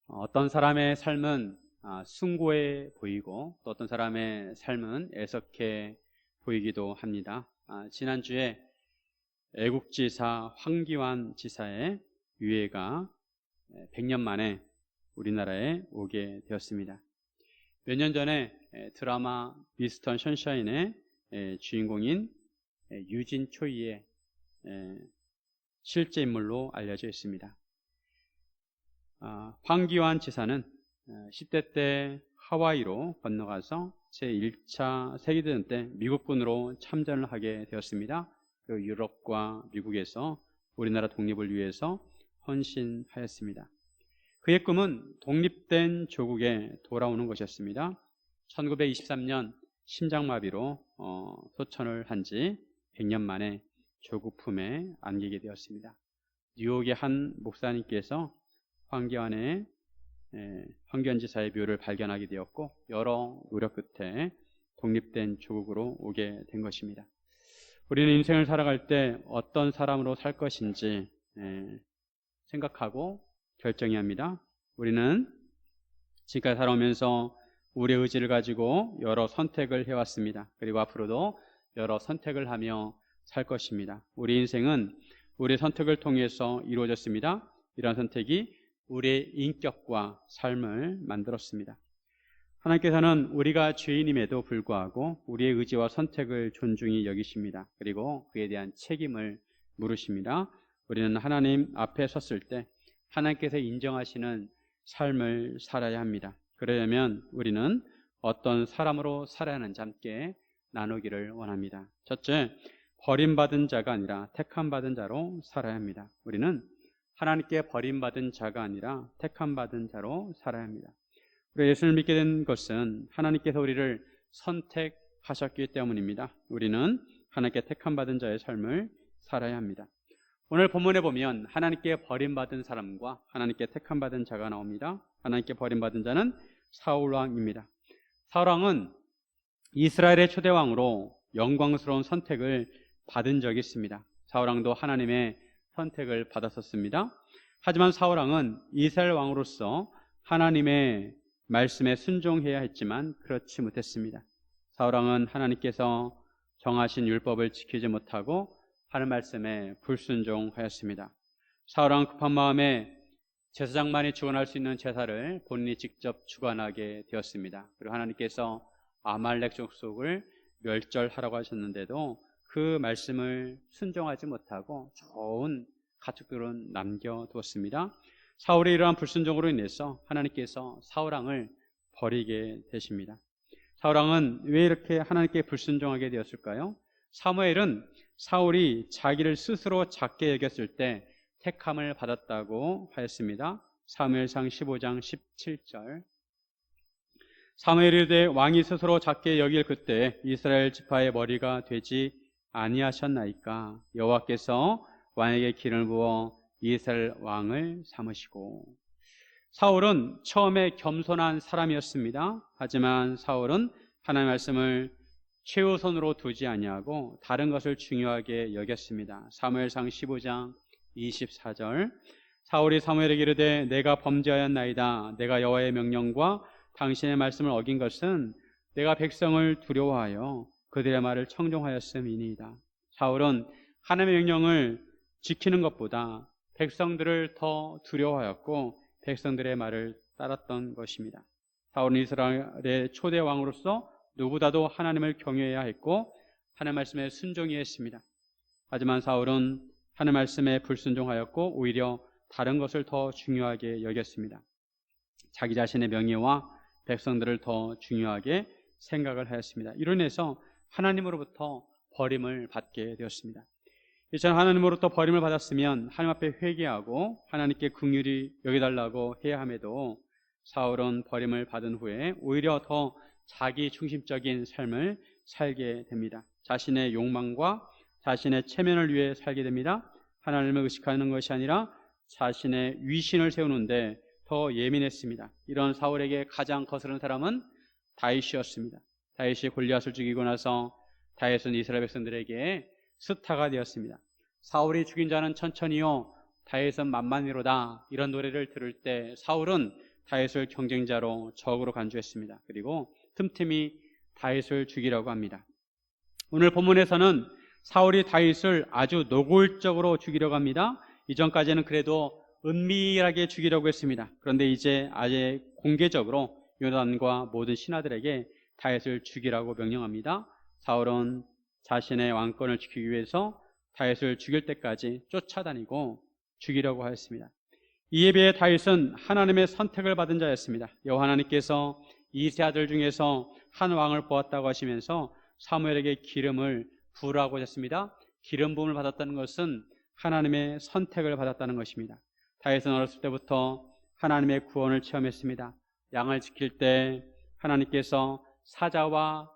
어떤 사람의 삶은 숭고해 보이고 또 어떤 사람의 삶은 애석해 보이기도 합니다. 지난주에 애국지사 황기환 지사의 유해가 100년 만에 우리나라에 오게 되었습니다. 몇 년 전에 드라마 미스터 선샤인의 주인공인 유진 초이의 실제 인물로 알려져 있습니다. 황기환 지사는 10대 때 하와이로 건너가서 제1차 세계대전 때 미국군으로 참전을 하게 되었습니다. 그리고 유럽과 미국에서 우리나라 독립을 위해서 헌신하였습니다. 그의 꿈은 독립된 조국에 돌아오는 것이었습니다. 1923년 심장마비로 소천을 한 지 100년 만에 조국 품에 안기게 되었습니다. 뉴욕의 한 목사님께서 황기환 지사의 묘를 발견하게 되었고 여러 노력 끝에 독립된 조국으로 오게 된 것입니다. 우리는 인생을 살아갈 때 어떤 사람으로 살 것인지 생각하고 결정해야 합니다. 우리는 지금까지 살아오면서 우리의 의지를 가지고 여러 선택을 해왔습니다. 그리고 앞으로도 여러 선택을 하며 살 것입니다. 우리 인생은 우리의 선택을 통해서 이루어졌습니다. 이러한 선택이 우리의 인격과 삶을 만들었습니다. 하나님께서는 우리가 죄인임에도 불구하고 우리의 의지와 선택을 존중히 여기십니다. 그리고 그에 대한 책임을 물으십니다. 우리는 하나님 앞에 섰을 때 하나님께서 인정하시는 삶을 살아야 합니다. 그러려면 우리는 어떤 사람으로 살아야 하는지 함께 나누기를 원합니다. 첫째, 버림받은 자가 아니라 택함받은 자로 살아야 합니다. 우리는 하나님께 버림받은 자가 아니라 택함받은 자로 살아야 합니다. 우리가 예수를 믿게 된 것은 하나님께서 우리를 선택하셨기 때문입니다. 우리는 하나님께 택함받은 자의 삶을 살아야 합니다. 오늘 본문에 보면 하나님께 버림받은 사람과 하나님께 택함받은 자가 나옵니다. 하나님께 버림받은 자는 사울왕입니다. 사울왕은 이스라엘의 초대왕으로 영광스러운 선택을 받은 적이 있습니다. 사울왕도 하나님의 선택을 받았었습니다. 하지만 사울왕은 이스라엘 왕으로서 하나님의 말씀에 순종해야 했지만 그렇지 못했습니다. 사울왕은 하나님께서 정하신 율법을 지키지 못하고 하는 말씀에 불순종하였습니다. 사울왕은 급한 마음에 제사장만이 주관할 수 있는 제사를 본인이 직접 주관하게 되었습니다. 그리고 하나님께서 아말렉 족속을 멸절하라고 하셨는데도 그 말씀을 순종하지 못하고 좋은 가축들은 남겨두었습니다. 사울의 이러한 불순종으로 인해서 하나님께서 사울왕을 버리게 되십니다. 사울왕은 왜 이렇게 하나님께 불순종하게 되었을까요? 사무엘은 사울이 자기를 스스로 작게 여겼을 때 택함을 받았다고 하였습니다. 사무엘상 15장 17절. 사무엘이 이르되 왕이 스스로 작게 여길 그때 이스라엘 지파의 머리가 되지 아니하셨나이까. 여호와께서 왕에게 기름을 부어 이스라엘 왕을 삼으시고. 사울은 처음에 겸손한 사람이었습니다. 하지만 사울은 하나님의 말씀을 최우선으로 두지 아니하고 다른 것을 중요하게 여겼습니다. 사무엘상 15장 24절. 사울이 사무엘에게 이르되 내가 범죄하였나이다. 내가 여호와의 명령과 당신의 말씀을 어긴 것은 내가 백성을 두려워하여 그들의 말을 청종하였음이니이다. 사울은 하나님의 명령을 지키는 것보다 백성들을 더 두려워하였고 백성들의 말을 따랐던 것입니다. 사울은 이스라엘의 초대 왕으로서 누구보다도 하나님을 경외해야 했고 하나님의 말씀에 순종해야 했습니다. 하지만 사울은 하나님의 말씀에 불순종하였고 오히려 다른 것을 더 중요하게 여겼습니다. 자기 자신의 명예와 백성들을 더 중요하게 생각을 하였습니다. 이로 인해서 하나님으로부터 버림을 받게 되었습니다. 이처럼 하나님으로부터 버림을 받았으면 하나님 앞에 회개하고 하나님께 긍휼히 여겨달라고 해야 함에도 사울은 버림을 받은 후에 오히려 더 자기 중심적인 삶을 살게 됩니다. 자신의 욕망과 자신의 체면을 위해 살게 됩니다. 하나님을 의식하는 것이 아니라 자신의 위신을 세우는데 더 예민했습니다. 이런 사울에게 가장 거스른 사람은 다윗이었습니다. 다윗이 골리앗을 죽이고 나서 다윗은 이스라엘 백성들에게 스타가 되었습니다. 사울이 죽인 자는 천천히요 다윗은 만만히로다. 이런 노래를 들을 때 사울은 다윗을 경쟁자로 적으로 간주했습니다. 그리고 틈틈이 다윗을 죽이려고 합니다. 오늘 본문에서는 사울이 다윗을 아주 노골적으로 죽이려고 합니다. 이전까지는 그래도 은밀하게 죽이려고 했습니다. 그런데 이제 아예 공개적으로 요나단과 모든 신하들에게 다윗을 죽이라고 명령합니다. 사울은 자신의 왕권을 지키기 위해서 다윗을 죽일 때까지 쫓아다니고 죽이려고 하였습니다. 이에 비해 다윗은 하나님의 선택을 받은 자였습니다. 여호와 하나님께서 이세 아들 중에서 한 왕을 보았다고 하시면서 사무엘에게 기름을 부으라고 하셨습니다. 기름 부음을 받았다는 것은 하나님의 선택을 받았다는 것입니다. 다윗은 어렸을 때부터 하나님의 구원을 체험했습니다. 양을 지킬 때 하나님께서 사자와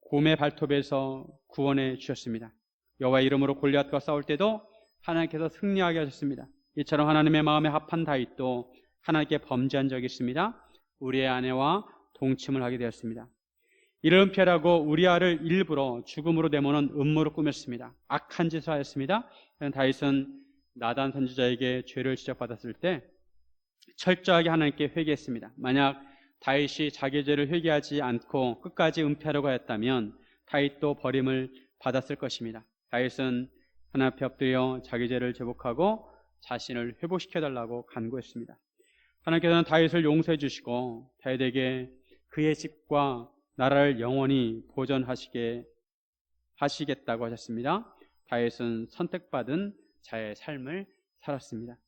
곰의 발톱에서 구원해 주셨습니다. 여호와의 이름으로 골리앗과 싸울 때도 하나님께서 승리하게 하셨습니다. 이처럼 하나님의 마음에 합한 다윗도 하나님께 범죄한 적이 있습니다. 우리의 아내와 동침을 하게 되었습니다. 이를 은폐하라고 우리아를 일부러 죽음으로 내모는 음모를 꾸몄습니다. 악한 짓을 하였습니다. 다윗은 나단 선지자에게 죄를 지적받았을 때 철저하게 하나님께 회개했습니다. 만약 다윗이 자기 죄를 회개하지 않고 끝까지 은폐하려고 하였다면 다윗도 버림을 받았을 것입니다. 다윗은 하나님 앞에 엎드려 자기 죄를 제복하고 자신을 회복시켜달라고 간구했습니다. 하나님께서는 다윗을 용서해 주시고 다윗에게 그의 집과 나라를 영원히 보존하시겠다고 하셨습니다. 다윗은 선택받은 자의 삶을 살았습니다.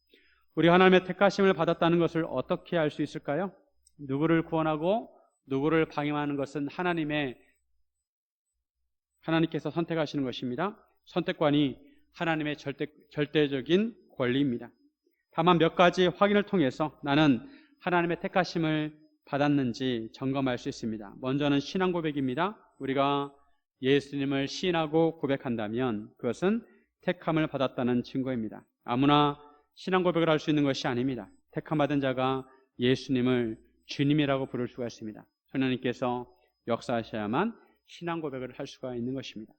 우리 하나님의 택하심을 받았다는 것을 어떻게 알 수 있을까요? 누구를 구원하고 누구를 방임하는 것은 하나님께서 선택하시는 것입니다. 선택관이 하나님의 절대적인 권리입니다. 다만 몇 가지 확인을 통해서 나는 하나님의 택하심을 받았는지 점검할 수 있습니다. 먼저는 신앙 고백입니다. 우리가 예수님을 시인하고 고백한다면 그것은 택함을 받았다는 증거입니다. 아무나 신앙 고백을 할 수 있는 것이 아닙니다. 택함받은 자가 예수님을 주님이라고 부를 수가 있습니다. 하나님께서 역사하셔야만 신앙 고백을 할 수가 있는 것입니다.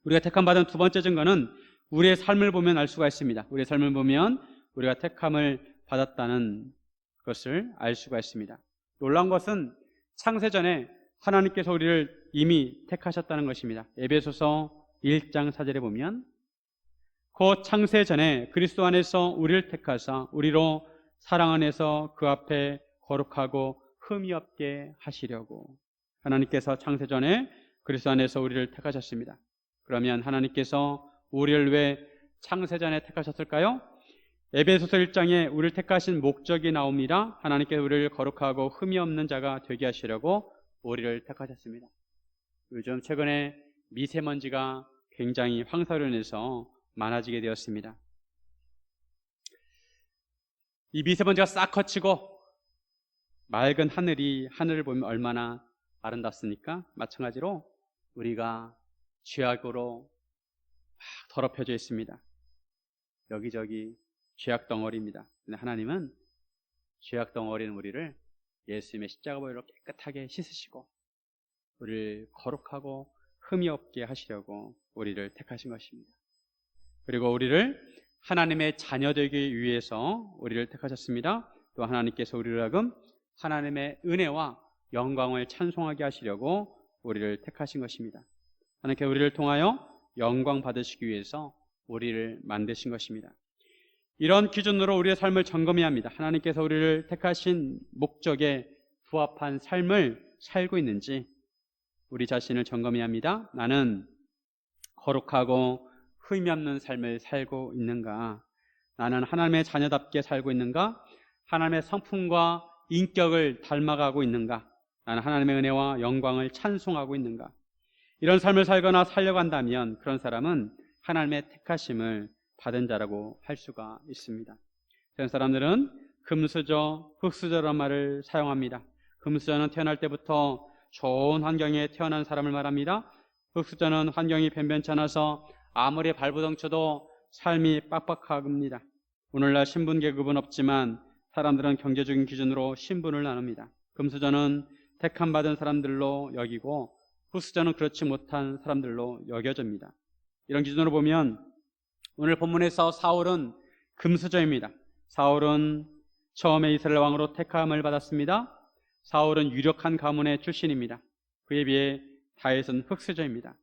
우리가 택함받은 두 번째 증거는 우리의 삶을 보면 알 수가 있습니다. 우리의 삶을 보면 우리가 택함을 받았다는 것을 알 수가 있습니다. 놀라운 것은 창세전에 하나님께서 우리를 이미 택하셨다는 것입니다. 에베소서 1장 4절에 보면 곧 창세전에 그리스도 안에서 우리를 택하사 우리로 사랑 안에서 그 앞에 거룩하고 흠이 없게 하시려고. 하나님께서 창세전에 그리스도 안에서 우리를 택하셨습니다. 그러면 하나님께서 우리를 왜 창세전에 택하셨을까요? 에베소서 1장에 우리를 택하신 목적이 나옵니다. 하나님께서 우리를 거룩하고 흠이 없는 자가 되게 하시려고 우리를 택하셨습니다. 요즘 최근에 미세먼지가 굉장히 황사로 인해서 많아지게 되었습니다. 이 미세먼지가 싹 거치고 맑은 하늘을 보면 얼마나 아름답습니까? 마찬가지로 우리가 죄악으로 막 더럽혀져 있습니다. 여기저기 죄악 덩어리입니다. 근데 하나님은 죄악 덩어리는 우리를 예수님의 십자가 보혈로 깨끗하게 씻으시고 우리를 거룩하고 흠이 없게 하시려고 우리를 택하신 것입니다. 그리고 우리를 하나님의 자녀 되기 위해서 우리를 택하셨습니다. 또 하나님께서 우리를 하여금 하나님의 은혜와 영광을 찬송하게 하시려고 우리를 택하신 것입니다. 하나님께서 우리를 통하여 영광 받으시기 위해서 우리를 만드신 것입니다. 이런 기준으로 우리의 삶을 점검해야 합니다. 하나님께서 우리를 택하신 목적에 부합한 삶을 살고 있는지 우리 자신을 점검해야 합니다. 나는 거룩하고 흠이 없는 삶을 살고 있는가? 나는 하나님의 자녀답게 살고 있는가? 하나님의 성품과 인격을 닮아가고 있는가? 나는 하나님의 은혜와 영광을 찬송하고 있는가? 이런 삶을 살거나 살려고 한다면 그런 사람은 하나님의 택하심을 받은 자라고 할 수가 있습니다. 그런 사람들은 금수저, 흙수저라는 말을 사용합니다. 금수저는 태어날 때부터 좋은 환경에 태어난 사람을 말합니다. 흙수저는 환경이 변변치 않아서 아무리 발부동쳐도 삶이 빡빡합니다. 오늘날 신분 계급은 없지만 사람들은 경제적인 기준으로 신분을 나눕니다. 금수저는 택함받은 사람들로 여기고 흙수저는 그렇지 못한 사람들로 여겨집니다. 이런 기준으로 보면 오늘 본문에서 사울은 금수저입니다. 사울은 처음에 이스라엘 왕으로 택함을 받았습니다. 사울은 유력한 가문의 출신입니다. 그에 비해 다윗은 흑수저입니다.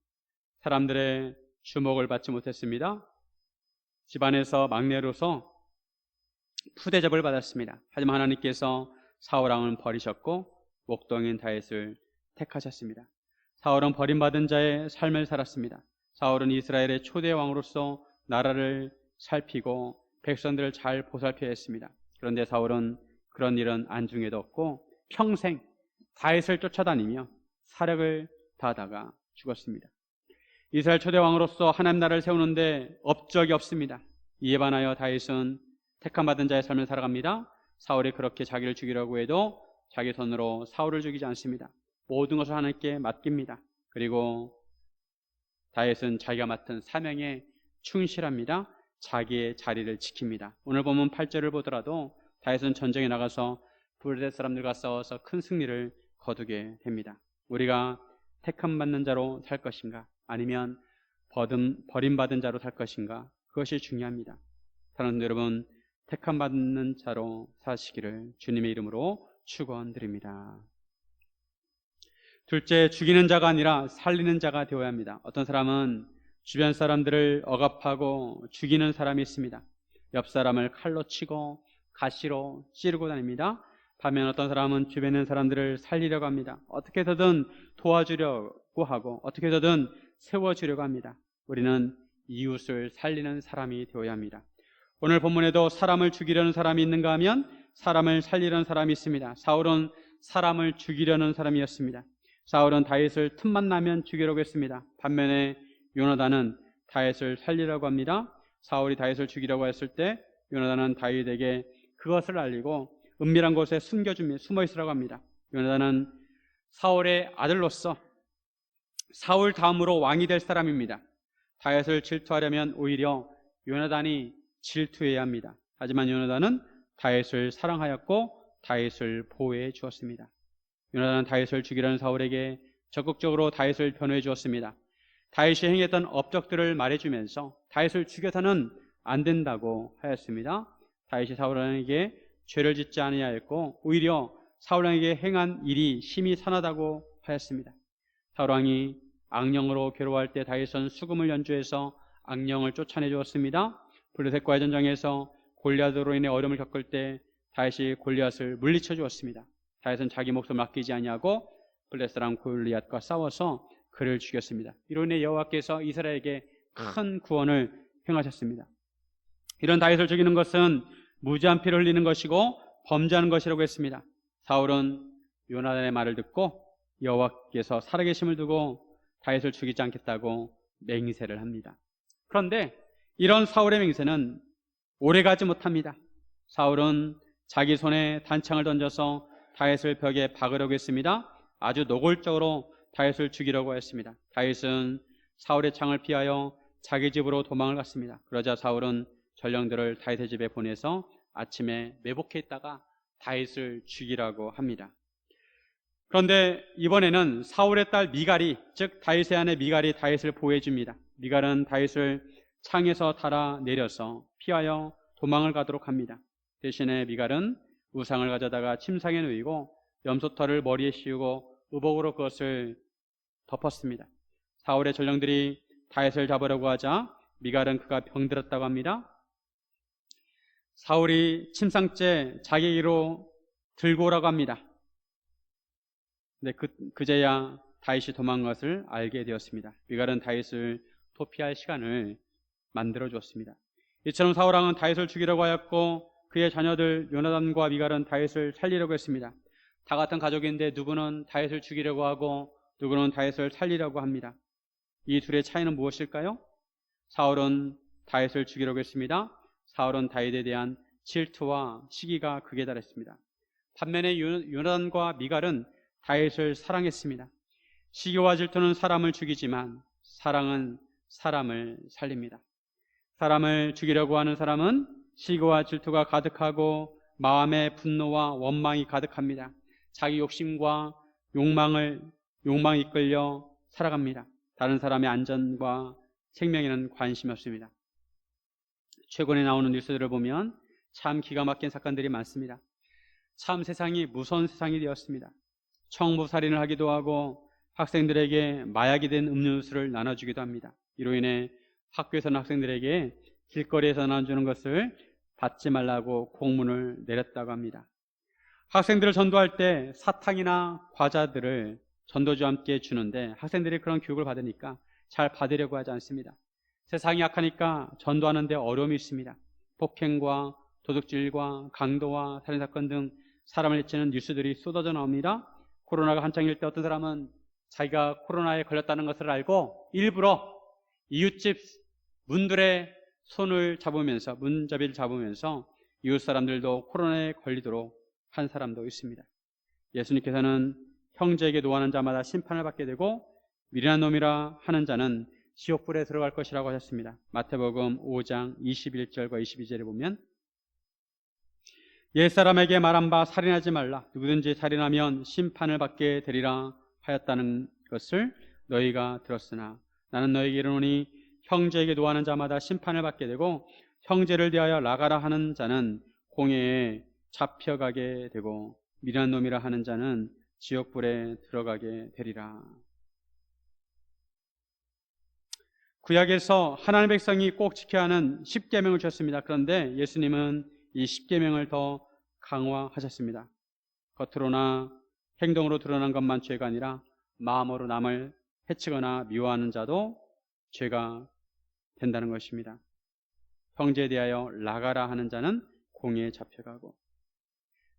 사람들의 주목을 받지 못했습니다. 집안에서 막내로서 푸대접을 받았습니다. 하지만 하나님께서 사울 왕을 버리셨고 목동인 다윗을 택하셨습니다. 사울은 버림받은 자의 삶을 살았습니다. 사울은 이스라엘의 초대 왕으로서 나라를 살피고 백성들을 잘 보살펴야 했습니다. 그런데 사울은 그런 일은 안중에도 없고 평생 다윗을 쫓아다니며 사력을 다하다가 죽었습니다. 이스라엘 초대 왕으로서 하나님 나라를 세우는데 업적이 없습니다. 이에 반하여 다윗은 택함받은 자의 삶을 살아갑니다. 사울이 그렇게 자기를 죽이려고 해도 자기 손으로 사울을 죽이지 않습니다. 모든 것을 하나님께 맡깁니다. 그리고 다윗은 자기가 맡은 사명에 충실합니다. 자기의 자리를 지킵니다. 오늘 보면 8절을 보더라도 다윗은 전쟁에 나가서 블레셋 사람들과 싸워서 큰 승리를 거두게 됩니다. 우리가 택함받는 자로 살 것인가 아니면 버림받은 자로 살 것인가, 그것이 중요합니다. 사랑하는 여러분, 택함받는 자로 사시기를 주님의 이름으로 축원드립니다. 둘째, 죽이는 자가 아니라 살리는 자가 되어야 합니다. 어떤 사람은 주변 사람들을 억압하고 죽이는 사람이 있습니다. 옆 사람을 칼로 치고 가시로 찌르고 다닙니다. 반면 어떤 사람은 주변에 있는 사람들을 살리려고 합니다. 어떻게 해서든 도와주려고 하고 어떻게 해서든 세워주려고 합니다. 우리는 이웃을 살리는 사람이 되어야 합니다. 오늘 본문에도 사람을 죽이려는 사람이 있는가 하면 사람을 살리려는 사람이 있습니다. 사울은 사람을 죽이려는 사람이었습니다. 사울은 다윗을 틈만 나면 죽이려고 했습니다. 반면에 요나단은 다윗을 살리려고 합니다. 사울이 다윗을 죽이려고 했을 때 요나단은 다윗에게 그것을 알리고 은밀한 곳에 숨겨주며 숨어 있으라고 합니다. 요나단은 사울의 아들로서 사울 다음으로 왕이 될 사람입니다. 다윗을 질투하려면 오히려 요나단이 질투해야 합니다. 하지만 요나단은 다윗을 사랑하였고 다윗을 보호해 주었습니다. 요나단은 다윗을 죽이려는 사울에게 적극적으로 다윗을 변호해 주었습니다. 다윗이 행했던 업적들을 말해주면서 다윗을 죽여서는 안 된다고 하였습니다. 다윗이 사울 왕에게 죄를 짓지 아니하였고 오히려 사울 왕에게 행한 일이 심히 선하다고 하였습니다. 사울 왕이 악령으로 괴로워할 때 다윗은 수금을 연주해서 악령을 쫓아내 주었습니다. 블레셋과의 전쟁에서 골리앗으로 인해 어려움을 겪을 때 다윗이 골리앗을 물리쳐 주었습니다. 다윗은 자기 목숨을 아끼지 아니하고 블레셋 사람 골리앗과 싸워서 그를 죽였습니다. 이로 인해 여호와께서 이스라엘에게 큰 구원을 행하셨습니다. 이런 다윗을 죽이는 것은 무지한 피를 흘리는 것이고 범죄하는 것이라고 했습니다. 사울은 요나단의 말을 듣고 여호와께서 살아계심을 두고 다윗을 죽이지 않겠다고 맹세를 합니다. 그런데 이런 사울의 맹세는 오래가지 못합니다. 사울은 자기 손에 단창을 던져서 다윗을 벽에 박으려고 했습니다. 아주 노골적으로 다윗을 죽이려고 했습니다. 다윗은 사울의 창을 피하여 자기 집으로 도망을 갔습니다. 그러자 사울은 전령들을 다윗의 집에 보내서 아침에 매복해 있다가 다윗을 죽이라고 합니다. 그런데 이번에는 사울의 딸 미갈이, 즉 다윗의 아내 미갈이 다윗을 보호해 줍니다. 미갈은 다윗을 창에서 달아 내려서 피하여 도망을 가도록 합니다. 대신에 미갈은 우상을 가져다가 침상에 놓이고 염소털을 머리에 씌우고 의복으로 그것을 덮었습니다. 사울의 전령들이 다윗을 잡으려고 하자 미갈은 그가 병들었다고 합니다. 사울이 침상째 자기에게로 들고 오라고 합니다. 근데 그제야 다윗이 도망간 것을 알게 되었습니다. 미갈은 다윗을 도피할 시간을 만들어 주었습니다. 이처럼 사울 왕은 다윗을 죽이려고 하였고 그의 자녀들 요나단과 미갈은 다윗을 살리려고 했습니다. 다 같은 가족인데 누구는 다윗을 죽이려고 하고 누구는 다윗을 살리려고 합니다. 이 둘의 차이는 무엇일까요? 사울은 다윗을 죽이려고 했습니다. 사울은 다윗에 대한 질투와 시기가 극에 달했습니다. 반면에 요나단과 미갈은 다윗을 사랑했습니다. 시기와 질투는 사람을 죽이지만 사랑은 사람을 살립니다. 사람을 죽이려고 하는 사람은 시기와 질투가 가득하고 마음의 분노와 원망이 가득합니다. 자기 욕심과 욕망에 이끌려 살아갑니다. 다른 사람의 안전과 생명에는 관심이 없습니다. 최근에 나오는 뉴스들을 보면 참 기가 막힌 사건들이 많습니다. 참 세상이 무서운 세상이 되었습니다. 청부살인을 하기도 하고 학생들에게 마약이 된 음료수를 나눠주기도 합니다. 이로 인해 학교에서는 학생들에게 길거리에서 나눠주는 것을 받지 말라고 공문을 내렸다고 합니다. 학생들을 전도할 때 사탕이나 과자들을 전도주와 함께 주는데 학생들이 그런 교육을 받으니까 잘 받으려고 하지 않습니다. 세상이 약하니까 전도하는 데 어려움이 있습니다. 폭행과 도둑질과 강도와 살인사건 등 사람을 해치는 뉴스들이 쏟아져 나옵니다. 코로나가 한창일 때 어떤 사람은 자기가 코로나에 걸렸다는 것을 알고 일부러 이웃집 문들의 손을 잡으면서, 문잡이를 잡으면서 이웃 사람들도 코로나에 걸리도록 한 사람도 있습니다. 예수님께서는 형제에게 노하는 자마다 심판을 받게 되고 미련한 놈이라 하는 자는 지옥불에 들어갈 것이라고 하셨습니다. 마태복음 5장 21절과 22절에 보면 옛사람에게 말한 바 살인하지 말라. 누구든지 살인하면 심판을 받게 되리라 하였다는 것을 너희가 들었으나 나는 너희에게 이르노니 형제에게 노하는 자마다 심판을 받게 되고 형제를 대하여 나가라 하는 자는 공회에 잡혀가게 되고 미련한 놈이라 하는 자는 지옥불에 들어가게 되리라. 구약에서 하나님의 백성이 꼭 지켜야 하는 10계명을 주셨습니다. 그런데 예수님은 이 10계명을 더 강화하셨습니다. 겉으로나 행동으로 드러난 것만 죄가 아니라 마음으로 남을 해치거나 미워하는 자도 죄가 된다는 것입니다. 형제에 대하여 나가라 하는 자는 공회에 잡혀가고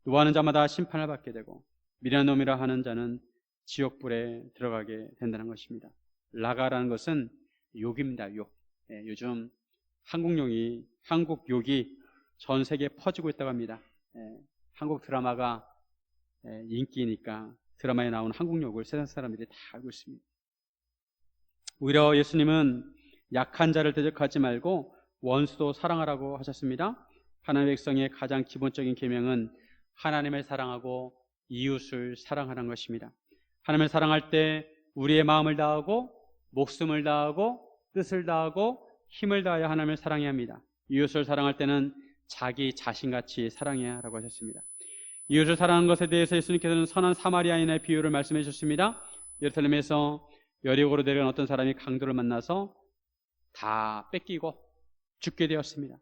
노하는 자마다 심판을 받게 되고 미련한 놈이라 하는 자는 지옥불에 들어가게 된다는 것입니다. 나가라는 것은 욕입니다. 욕. 요즘 한국 욕이 전 세계에 퍼지고 있다고 합니다. 한국 드라마가 인기니까 드라마에 나오는 한국 욕을 세상 사람들이 다 알고 있습니다. 오히려 예수님은 약한 자를 대적하지 말고 원수도 사랑하라고 하셨습니다. 하나님의 백성의 가장 기본적인 계명은 하나님을 사랑하고 이웃을 사랑하는 것입니다. 하나님을 사랑할 때 우리의 마음을 다하고 목숨을 다하고 뜻을 다하고 힘을 다하여 하나님을 사랑해야 합니다. 이웃을 사랑할 때는 자기 자신같이 사랑해야 하라고 하셨습니다. 이웃을 사랑하는 것에 대해서 예수님께서는 선한 사마리아인의 비유를 말씀해 주셨습니다. 예루살렘에서 여리고로 내려간 어떤 사람이 강도를 만나서 다 뺏기고 죽게 되었습니다.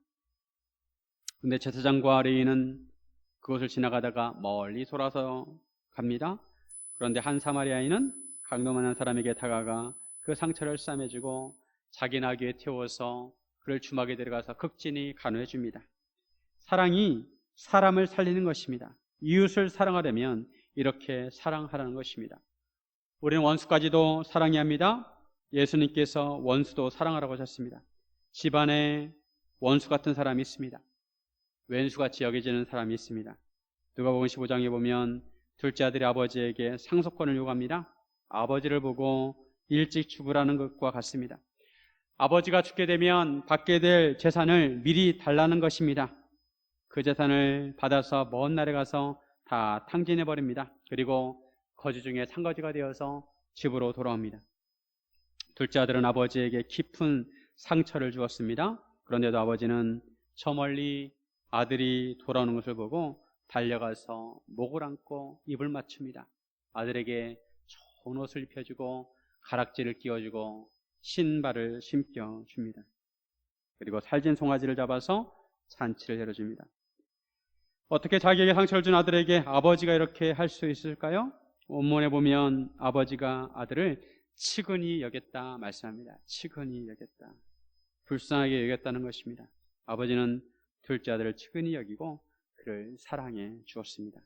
그런데 제사장과 레위인은 그것을 지나가다가 멀리 돌아서 갑니다. 그런데 한 사마리아인은 강도 만난 사람에게 다가가 그 상처를 싸매주고 자기 나귀에 태워서 그를 주막에 데려가서 극진히 간호해 줍니다. 사랑이 사람을 살리는 것입니다. 이웃을 사랑하려면 이렇게 사랑하라는 것입니다. 우리는 원수까지도 사랑해야 합니다. 예수님께서 원수도 사랑하라고 하셨습니다. 집안에 원수 같은 사람이 있습니다. 왼수같이 여겨지는 사람이 있습니다. 누가복음 15장에 보면 둘째 아들이 아버지에게 상속권을 요구합니다. 아버지를 보고 일찍 죽으라는 것과 같습니다. 아버지가 죽게 되면 받게 될 재산을 미리 달라는 것입니다. 그 재산을 받아서 먼 날에 가서 다 탕진해버립니다. 그리고 거지 중에 상거지가 되어서 집으로 돌아옵니다. 둘째 아들은 아버지에게 깊은 상처를 주었습니다. 그런데도 아버지는 저 멀리 아들이 돌아오는 것을 보고 달려가서 목을 안고 입을 맞춥니다. 아들에게 좋은 옷을 입혀주고 가락지를 끼워주고 신발을 신겨줍니다. 그리고 살진 송아지를 잡아서 잔치를 해줍니다. 어떻게 자기에게 상처를 준 아들에게 아버지가 이렇게 할 수 있을까요? 원문에 보면 아버지가 아들을 치근히 여겼다 말씀합니다. 치근히 여겼다. 불쌍하게 여겼다는 것입니다. 아버지는 둘째 아들을 치근히 여기고 그를 사랑해 주었습니다.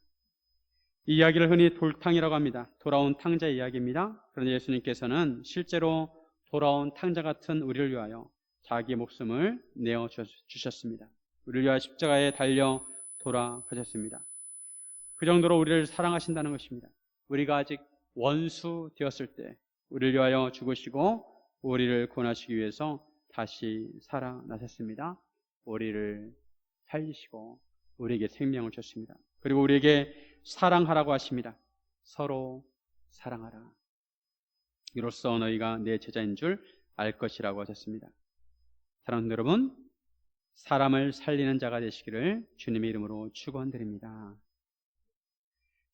이 이야기를 흔히 돌탕이라고 합니다. 돌아온 탕자 이야기입니다. 그런데 예수님께서는 실제로 돌아온 탕자 같은 우리를 위하여 자기의 목숨을 내어 주셨습니다. 우리를 위하여 십자가에 달려 돌아가셨습니다. 그 정도로 우리를 사랑하신다는 것입니다. 우리가 아직 원수 되었을 때 우리를 위하여 죽으시고 우리를 구원하시기 위해서 다시 살아나셨습니다. 우리를 살리시고 우리에게 생명을 줬습니다. 그리고 우리에게 사랑하라고 하십니다. 서로 사랑하라. 이로써 너희가 내 제자인 줄 알 것이라고 하셨습니다. 사랑하는 여러분, 사람을 살리는 자가 되시기를 주님의 이름으로 축원드립니다.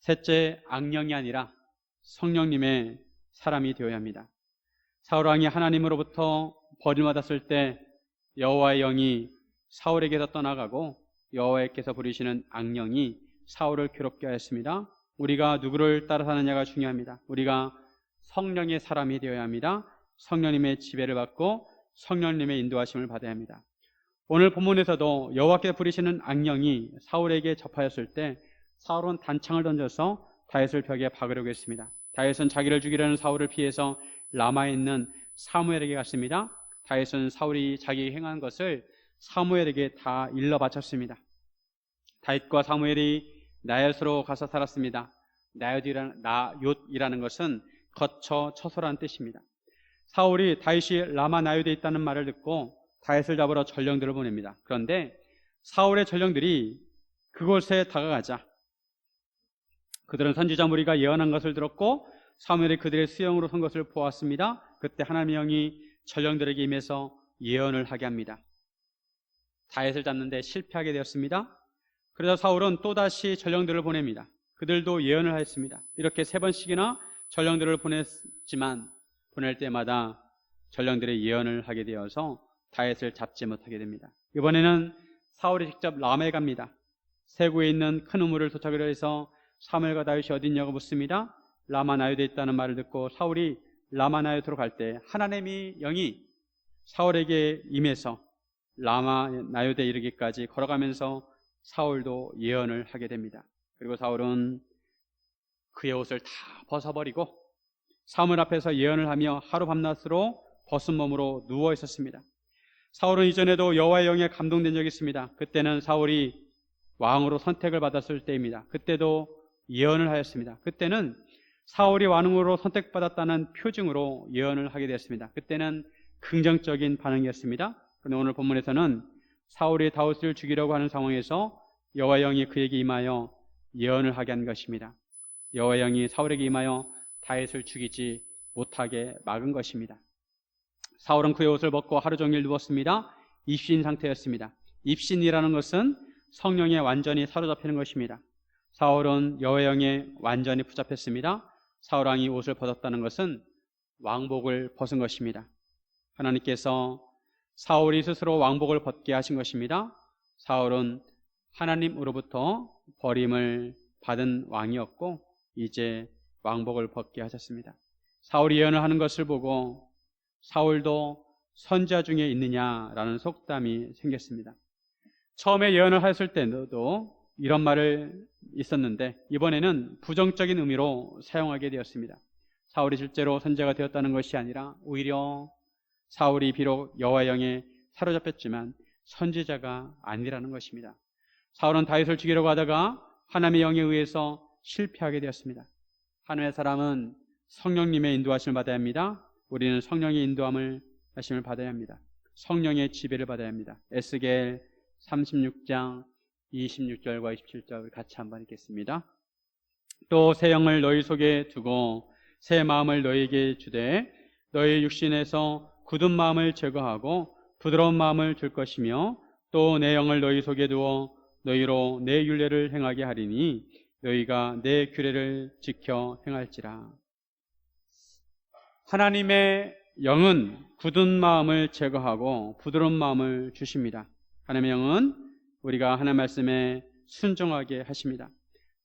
셋째, 악령이 아니라 성령님의 사람이 되어야 합니다. 사울 왕이 하나님으로부터 버림받았을 때 여호와의 영이 사울에게서 떠나가고 여호와께서 부리시는 악령이 사울을 괴롭게 하였습니다. 우리가 누구를 따라 사느냐가 중요합니다. 우리가 성령의 사람이 되어야 합니다. 성령님의 지배를 받고 성령님의 인도하심을 받아야 합니다. 오늘 본문에서도 여호와께서 부리시는 악령이 사울에게 접하였을 때 사울은 단창을 던져서 다윗을 벽에 박으려고 했습니다. 다윗은 자기를 죽이려는 사울을 피해서 라마에 있는 사무엘에게 갔습니다. 다윗은 사울이 자기에게 행한 것을 사무엘에게 다 일러 바쳤습니다. 다윗과 사무엘이 나엿으로 가서 살았습니다. 나엿이라는 것은 거처 처소라는 뜻입니다. 사울이 다윗이 라마 나요드에 있다는 말을 듣고 다윗을 잡으러 전령들을 보냅니다. 그런데 사울의 전령들이 그곳에 다가가자 그들은 선지자 무리가 예언한 것을 들었고 사무엘이 그들의 수영으로 선 것을 보았습니다. 그때 하나님의 영이 전령들에게 임해서 예언을 하게 합니다. 다윗을 잡는데 실패하게 되었습니다. 그래서 사울은 또다시 전령들을 보냅니다. 그들도 예언을 하였습니다. 이렇게 3번씩이나 전령들을 보냈지만 보낼 때마다 전령들의 예언을 하게 되어서 다윗을 잡지 못하게 됩니다. 이번에는 사울이 직접 라마에 갑니다. 세구에 있는 큰 우물을 도착을 해서 사무엘과 다윗이 어디 있냐고 묻습니다. 라마 나요드에 있다는 말을 듣고 사울이 라마 나요드로 갈 때 하나님의 영이 사울에게 임해서 라마 나요드에 이르기까지 걸어가면서 사울도 예언을 하게 됩니다. 그리고 사울은 그의 옷을 다 벗어버리고 사무엘 앞에서 예언을 하며 하루 밤낮으로 벗은 몸으로 누워 있었습니다. 사울은 이전에도 여호와의 영에 감동된 적이 있습니다. 그때는 사울이 왕으로 선택을 받았을 때입니다. 그때도 예언을 하였습니다. 그때는 사울이 왕으로 선택받았다는 표징으로 예언을 하게 되었습니다. 그때는 긍정적인 반응이었습니다. 그런데 오늘 본문에서는 사울이 다윗을 죽이려고 하는 상황에서 여호와의 영이 그에게 임하여 예언을 하게 한 것입니다. 여호와의 영이 사울에게 임하여 다윗을 죽이지 못하게 막은 것입니다. 사울은 그의 옷을 벗고 하루 종일 누웠습니다. 입신 상태였습니다. 입신이라는 것은 성령에 완전히 사로잡히는 것입니다. 사울은 여호와의 영에 완전히 붙잡혔습니다. 사울 왕이 옷을 벗었다는 것은 왕복을 벗은 것입니다. 하나님께서 사울이 스스로 왕복을 벗게 하신 것입니다. 사울은 하나님으로부터 버림을 받은 왕이었고 이제 왕복을 벗게 하셨습니다. 사울이 예언을 하는 것을 보고 사울도 선지자 중에 있느냐라는 속담이 생겼습니다. 처음에 예언을 하였을 때도 이런 말을 있었는데 이번에는 부정적인 의미로 사용하게 되었습니다. 사울이 실제로 선지자가 되었다는 것이 아니라 오히려 사울이 비록 여호와의 영에 사로잡혔지만 선지자가 아니라는 것입니다. 사울은 다윗을 죽이려고 하다가 하나님의 영에 의해서 실패하게 되었습니다. 하나님의 사람은 성령님의 인도하심을 받아야 합니다. 우리는 성령의 인도함을 하심을 받아야 합니다. 성령의 지배를 받아야 합니다. 에스겔 36장 26절과 27절 같이 한번 읽겠습니다. 또 새 영을 너희 속에 두고 새 마음을 너희에게 주되 너희 육신에서 굳은 마음을 제거하고 부드러운 마음을 줄 것이며 또 내 영을 너희 속에 두어 너희로 내 율례를 행하게 하리니 너희가 내 규례를 지켜 행할지라. 하나님의 영은 굳은 마음을 제거하고 부드러운 마음을 주십니다. 하나님의 영은 우리가 하나님 말씀에 순종하게 하십니다.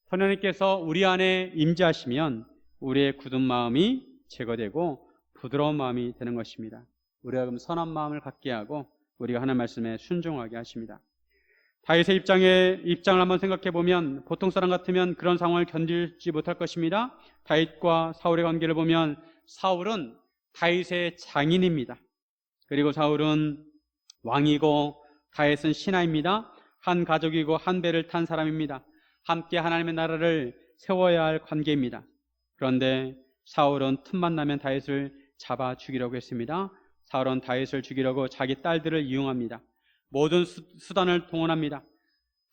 하나님께서 우리 안에 임재하시면 우리의 굳은 마음이 제거되고 부드러운 마음이 되는 것입니다. 우리가 그럼 선한 마음을 갖게 하고 우리가 하나님 말씀에 순종하게 하십니다. 다윗의 입장을 한번 생각해 보면 보통 사람 같으면 그런 상황을 견디지 못할 것입니다. 다윗과 사울의 관계를 보면 사울은 다윗의 장인입니다. 그리고 사울은 왕이고 다윗은 신하입니다. 한 가족이고 한 배를 탄 사람입니다. 함께 하나님의 나라를 세워야 할 관계입니다. 그런데 사울은 틈만 나면 다윗을 잡아 죽이려고 했습니다. 사울은 다윗을 죽이려고 자기 딸들을 이용합니다. 모든 수단을 동원합니다.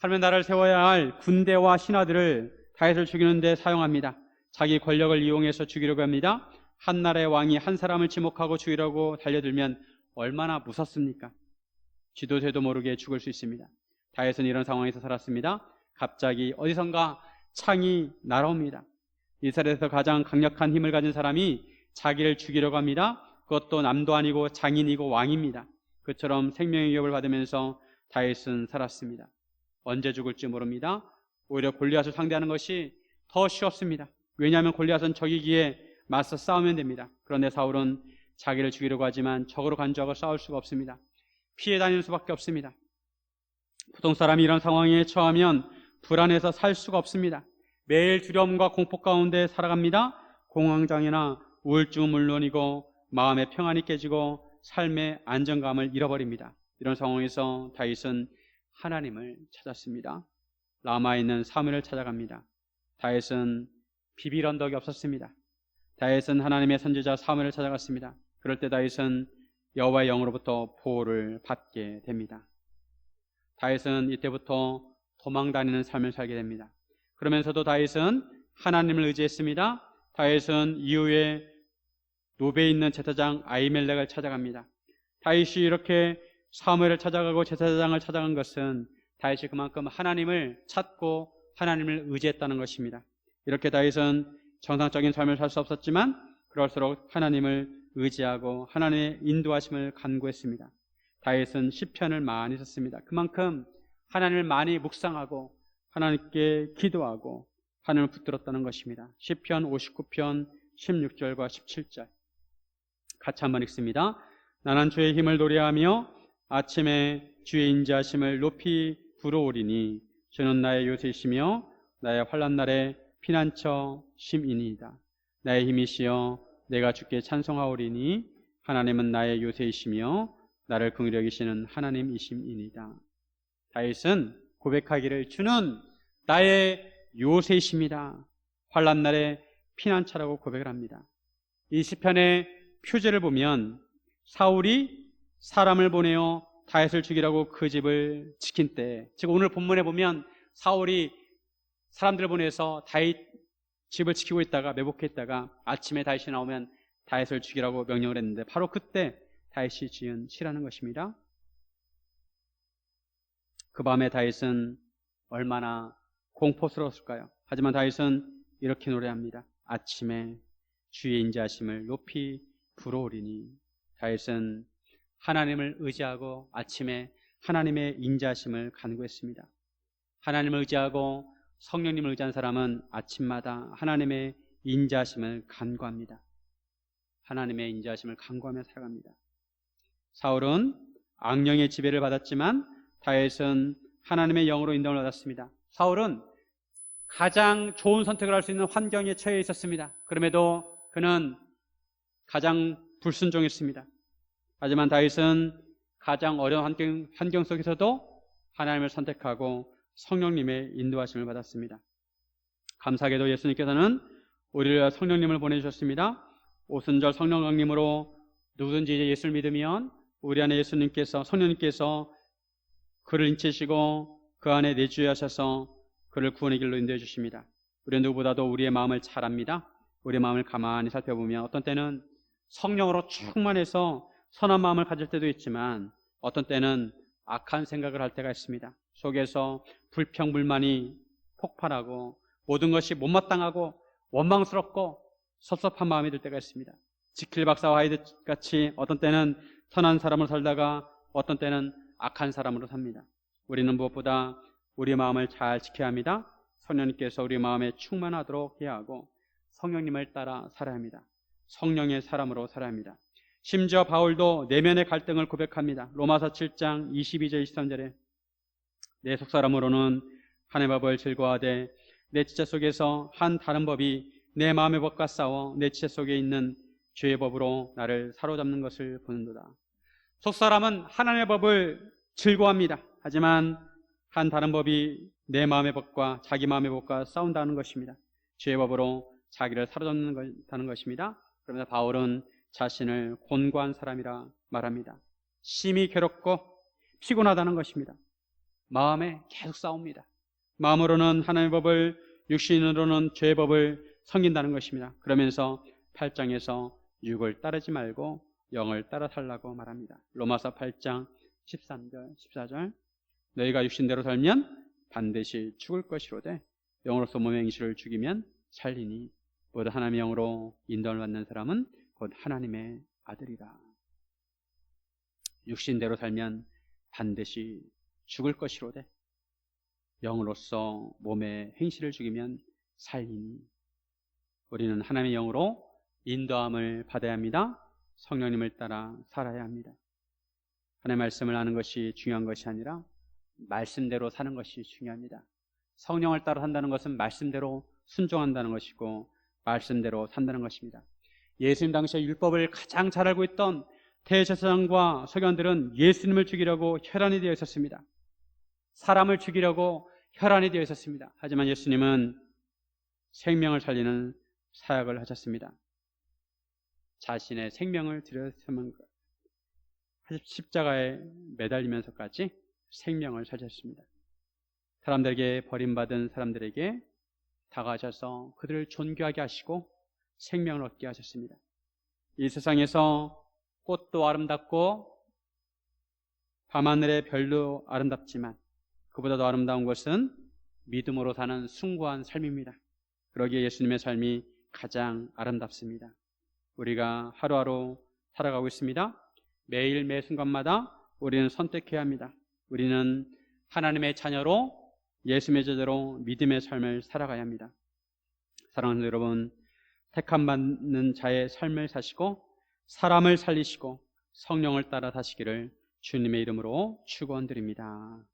하나님의 나라를 세워야 할 군대와 신하들을 다윗을 죽이는 데 사용합니다. 자기 권력을 이용해서 죽이려고 합니다. 한 나라의 왕이 한 사람을 지목하고 죽이려고 달려들면 얼마나 무섭습니까? 쥐도 새도 모르게 죽을 수 있습니다. 다윗은 이런 상황에서 살았습니다. 갑자기 어디선가 창이 날아옵니다. 이스라엘에서 가장 강력한 힘을 가진 사람이 자기를 죽이려고 합니다. 그것도 남도 아니고 장인이고 왕입니다. 그처럼 생명의 위협을 받으면서 다윗은 살았습니다. 언제 죽을지 모릅니다. 오히려 골리앗을 상대하는 것이 더 쉬웠습니다. 왜냐하면 골리앗은 적이기에 맞서 싸우면 됩니다. 그런데 사울은 자기를 죽이려고 하지만 적으로 간주하고 싸울 수가 없습니다. 피해 다니는 수밖에 없습니다. 보통 사람이 이런 상황에 처하면 불안해서 살 수가 없습니다. 매일 두려움과 공포 가운데 살아갑니다. 공황장애나 우울증은 물론이고 마음의 평안이 깨지고 삶의 안정감을 잃어버립니다. 이런 상황에서 다윗은 하나님을 찾았습니다. 라마에 있는 사무엘을 찾아갑니다. 다윗은 비빌 언덕이 없었습니다. 다윗은 하나님의 선지자 사무엘을 찾아갔습니다. 그럴 때 다윗은 여호와의 영으로부터 보호를 받게 됩니다. 다윗은 이때부터 도망다니는 삶을 살게 됩니다. 그러면서도 다윗은 하나님을 의지했습니다. 다윗은 이후에 노베에 있는 제사장 아히멜렉을 찾아갑니다. 다윗이 이렇게 사무엘을 찾아가고 제사장을 찾아간 것은 다윗이 그만큼 하나님을 찾고 하나님을 의지했다는 것입니다. 이렇게 다윗은 정상적인 삶을 살 수 없었지만 그럴수록 하나님을 의지하고 하나님의 인도하심을 간구했습니다. 다윗은 시편을 많이 썼습니다. 그만큼 하나님을 많이 묵상하고 하나님께 기도하고 하나님을 붙들었다는 것입니다. 시편 59편 16절과 17절 같이 한번 읽습니다. 나는 주의 힘을 노래하며 아침에 주의 인자하심을 높이 부르오리니 주는 나의 요새이시며 나의 환난 날에 피난처 심이니이다. 나의 힘이시여 내가 주께 찬송하오리니 하나님은 나의 요새이시며 나를 긍휼히 여기시는 하나님이심이니이다. 다윗은 고백하기를 주는 나의 요새이십니다. 환난 날에 피난처라고 고백을 합니다. 이 시편의 표제를 보면 사울이 사람을 보내어 다윗을 죽이라고 그 집을 지킨 때, 즉 오늘 본문에 보면 사울이 사람들을 보내서 다윗 집을 지키고 있다가 매복했다가 아침에 다윗이 나오면 다윗을 죽이라고 명령을 했는데 바로 그때 다윗이 지은 시라는 것입니다. 그 밤에 다윗은 얼마나 공포스러웠을까요? 하지만 다윗은 이렇게 노래합니다. 아침에 주의 인자하심을 높이 부르오리니. 다윗은 하나님을 의지하고 아침에 하나님의 인자하심을 간구했습니다. 하나님을 의지하고 성령님을 의지한 사람은 아침마다 하나님의 인자하심을 간구합니다. 하나님의 인자하심을 간구하며 살아갑니다. 사울은 악령의 지배를 받았지만 다윗은 하나님의 영으로 인도를 받았습니다. 사울은 가장 좋은 선택을 할 수 있는 환경에 처해 있었습니다. 그럼에도 그는 가장 불순종했습니다. 하지만 다윗은 가장 어려운 환경 속에서도 하나님을 선택하고 성령님의 인도하심을 받았습니다. 감사하게도 예수님께서는 우리를 성령님을 보내주셨습니다. 오순절 성령 강림으로 누구든지 이제 예수를 믿으면 우리 안에 성령님께서 그를 인치시고 그 안에 내주해 하셔서 그를 구원의 길로 인도해 주십니다. 우리는 누구보다도 우리의 마음을 잘 압니다. 우리의 마음을 가만히 살펴보면 어떤 때는 성령으로 충만해서 선한 마음을 가질 때도 있지만 어떤 때는 악한 생각을 할 때가 있습니다. 속에서 불평불만이 폭발하고 모든 것이 못마땅하고 원망스럽고 섭섭한 마음이 들 때가 있습니다. 지킬 박사와 하이드 같이 어떤 때는 선한 사람으로 살다가 어떤 때는 악한 사람으로 삽니다. 우리는 무엇보다 우리 마음을 잘 지켜야 합니다. 성령님께서 우리 마음에 충만하도록 해야 하고 성령님을 따라 살아야 합니다. 성령의 사람으로 살아야 합니다. 심지어 바울도 내면의 갈등을 고백합니다. 로마서 7장 22절 23절에 내 속사람으로는 하나님의 법을 즐거워하되 내 지체 속에서 한 다른 법이 내 마음의 법과 싸워 내 지체 속에 있는 죄의 법으로 나를 사로잡는 것을 보는도다. 속사람은 하나님의 법을 즐거워합니다. 하지만 한 다른 법이 내 마음의 법과 자기 마음의 법과 싸운다는 것입니다. 죄의 법으로 자기를 사로잡는다는 것입니다. 그러면서 바울은 자신을 곤고한 사람이라 말합니다. 심히 괴롭고 피곤하다는 것입니다. 마음에 계속 싸웁니다. 마음으로는 하나님의 법을, 육신으로는 죄의 법을 섬긴다는 것입니다. 그러면서 8장에서 육을 따르지 말고 영을 따라 살라고 말합니다. 로마서 8장 13절, 14절. 너희가 육신대로 살면 반드시 죽을 것이로되 영으로서 몸의 행실을 죽이면 살리니 모두 하나님의 영으로 인도를 받는 사람은 곧 하나님의 아들이라. 육신대로 살면 반드시 죽을 것이로되 영으로서 몸의 행실을 죽이면 살리니 우리는 하나님의 영으로 인도함을 받아야 합니다. 성령님을 따라 살아야 합니다. 하나님의 말씀을 아는 것이 중요한 것이 아니라 말씀대로 사는 것이 중요합니다. 성령을 따라 산다는 것은 말씀대로 순종한다는 것이고 말씀대로 산다는 것입니다. 예수님 당시에 율법을 가장 잘 알고 있던 대제사장과 서기관들은 예수님을 죽이려고 혈안이 되어 있었습니다. 사람을 죽이려고 혈안이 되어 있었습니다. 하지만 예수님은 생명을 살리는 사역을 하셨습니다. 자신의 생명을 들여서만 십자가에 매달리면서까지 생명을 살렸습니다. 사람들에게 버림받은 사람들에게 다가가셔서 그들을 존귀하게 하시고 생명을 얻게 하셨습니다. 이 세상에서 꽃도 아름답고 밤하늘의 별도 아름답지만 그보다 더 아름다운 것은 믿음으로 사는 숭고한 삶입니다. 그러기에 예수님의 삶이 가장 아름답습니다. 우리가 하루하루 살아가고 있습니다. 매일 매 순간마다 우리는 선택해야 합니다. 우리는 하나님의 자녀로 예수님의 제자로 믿음의 삶을 살아가야 합니다. 사랑하는 여러분, 택함받는 자의 삶을 사시고 사람을 살리시고 성령을 따라 사시기를 주님의 이름으로 축원드립니다.